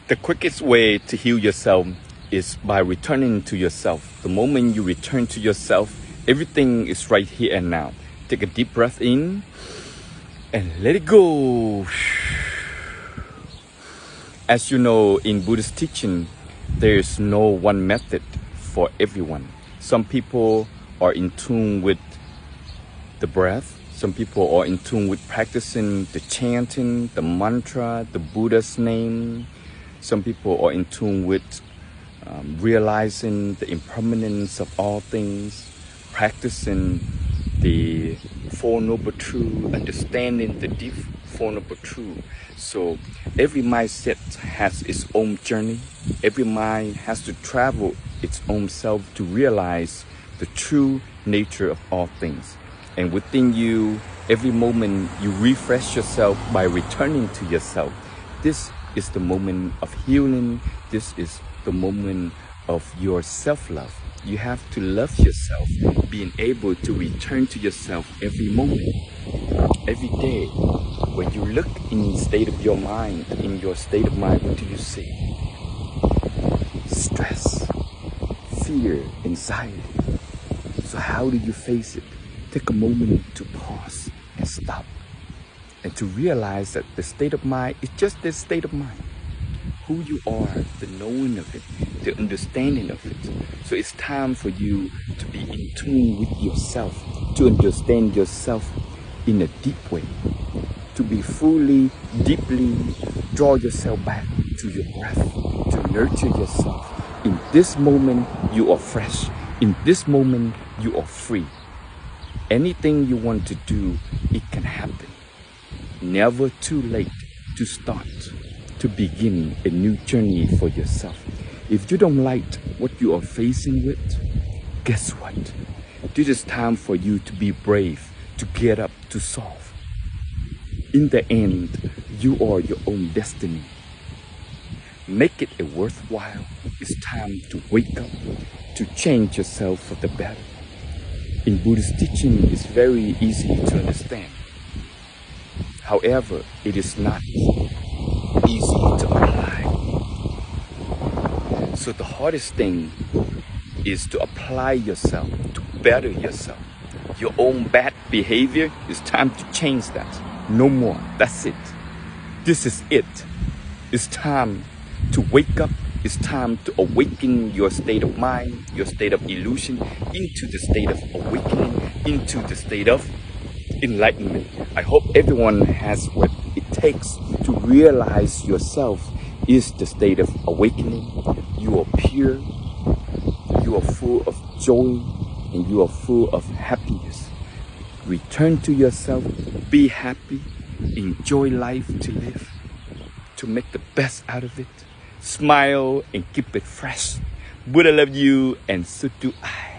The quickest way to heal yourself is by returning to yourself. The moment you return to yourself, everything is right here and now. Take a deep breath in and let it go. As you know, in Buddhist teaching, there is no one method for everyone. Some people are in tune with the breath. Some people are in tune with practicing the chanting, the mantra, the Buddha's name. Some people are in tune with realizing the impermanence of all things, practicing the Four Noble Truths, understanding the deep Four Noble Truths. So every mindset has its own journey. Every mind has to travel its own self to realize the true nature of all things. And within you, every moment you refresh yourself by returning to yourself. This is the moment of healing. This is the moment of your self-love. You have to love yourself, being able to return to yourself every moment, every day. When you look in the state of your mind, what do you see? Stress, fear, anxiety. So how do you face it? Take a moment to pause and stop, and to realize that the state of mind is just this state of mind. Who you are, the knowing of it, the understanding of it. So it's time for you to be in tune with yourself, to understand yourself in a deep way, to be fully, deeply, draw yourself back to your breath, to nurture yourself. In this moment, you are fresh. In this moment, you are free. Anything you want to do, it can happen. Never too late to start, to begin a new journey for yourself. If you don't like what you are facing with, guess what? This is time for you to be brave, to get up, to solve. In the end, you are your own destiny. Make it a worthwhile. It's time to wake up, to change yourself for the better. In Buddhist teaching, it's very easy to understand. However, it is not easy to apply. So the hardest thing is to apply yourself, to better yourself. Your own bad behavior, it's time to change that. No more. That's it. This is it. It's time to wake up. It's time to awaken your state of mind, your state of illusion, into the state of awakening, into the state of enlightenment. I hope everyone has what it takes to realize yourself is the state of awakening. You are pure, you are full of joy, and you are full of happiness. Return to yourself, be happy, enjoy life to live, to make the best out of it. Smile and keep it fresh. Buddha love you, and so do I.